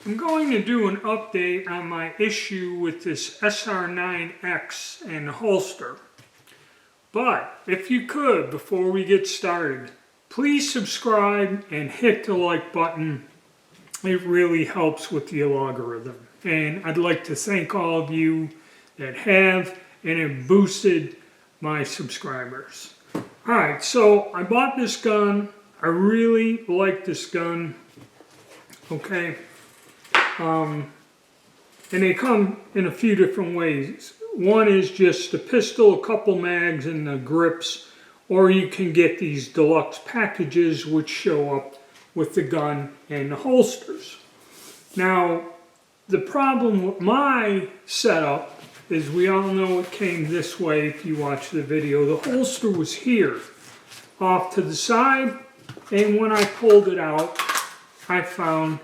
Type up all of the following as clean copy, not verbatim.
I'm going to do an update on my issue with this SR9X and the holster. But if you could, before we get started, please subscribe and hit the like button. It really helps with the algorithm. And I'd like to thank all of you that have and have boosted my subscribers. Alright, so I bought this gun. I really like this gun. Okay. And they come in a few different ways. One is just a pistol, a couple mags, and the grips. Or you can get these deluxe packages which show up with the gun and the holsters. Now, the problem with my setup is we all know it came this way if you watch the video. The holster was here, off to the side, and when I pulled it out, I found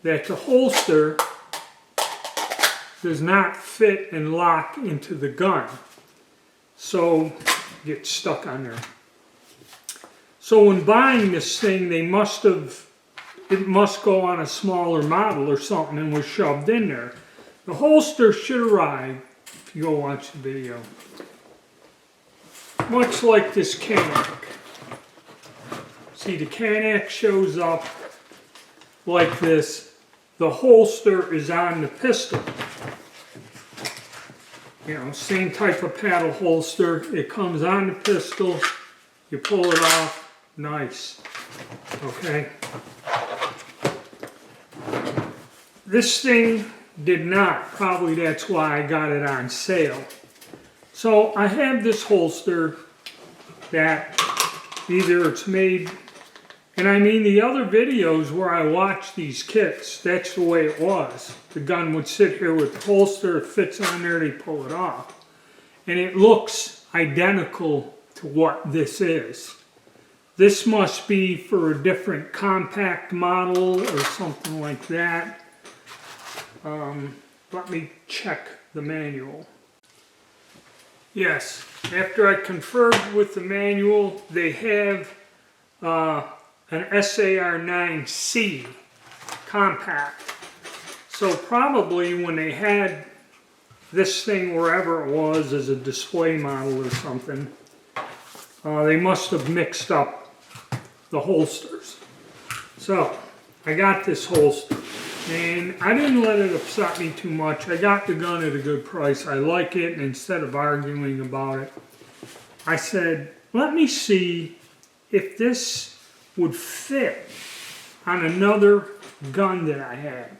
that the holster does not fit and lock into the gun. So, it gets stuck on there. So when buying this thing, it must go on a smaller model or something and was shoved in there. The holster should arrive, if you go watch the video, much like this Canak. See, the Canak shows up like this. The holster is on the pistol. You know, same type of paddle holster. It comes on the pistol. You pull it off. Nice. Okay. This thing did not. Probably that's why I got it on sale. So I have this holster that either it's made, and I mean the other videos where I watched these kits, that's the way it was. The gun would sit here with the holster, it fits on there, they pull it off. And it looks identical to what this is. This must be for a different compact model or something like that. Let me check the manual. Yes, after I conferred with the manual, they have an SAR9C compact. So probably when they had this thing wherever it was as a display model or something, they must have mixed up the holsters. So I got this holster and I didn't let it upset me too much. I got the gun at a good price. I like it, and instead of arguing about it, I said, let me see if this would fit on another gun that I had.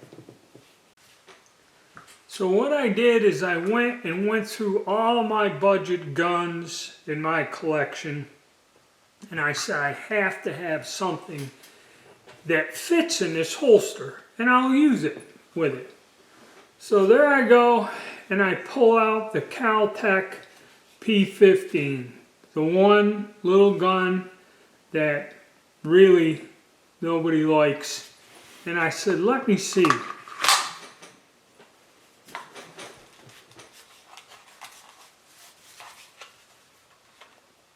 So what I did is I went through all my budget guns in my collection, and I said I have to have something that fits in this holster, and I'll use it with it. So there I go, and I pull out the Caltech P15, the one little gun that really nobody likes. And I said, let me see.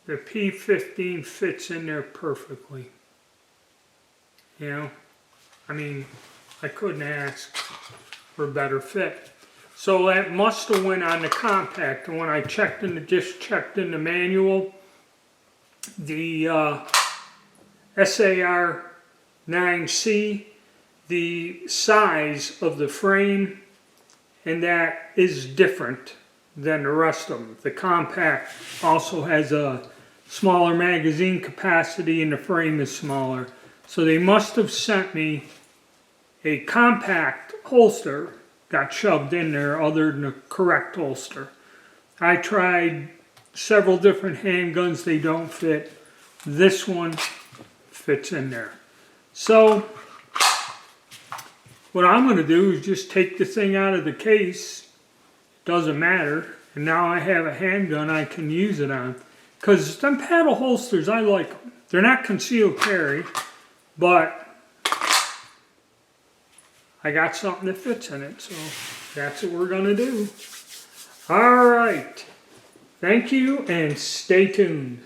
The P15 fits in there perfectly. You know, I mean, I couldn't ask for a better fit. So that must have went on the compact. And when I just checked in the manual, the SAR9C, the size of the frame, and that is different than the rest of them. The compact also has a smaller magazine capacity and the frame is smaller. So they must have sent me a compact holster, got shoved in there other than the correct holster. I tried several different handguns, they don't fit. This one fits in there. So what I'm going to do is just take the thing out of the case. Doesn't matter. And now I have a handgun I can use it on. Because them paddle holsters, I like them. They're not concealed carry, but I got something that fits in it. So that's what we're going to do. All right. Thank you and stay tuned.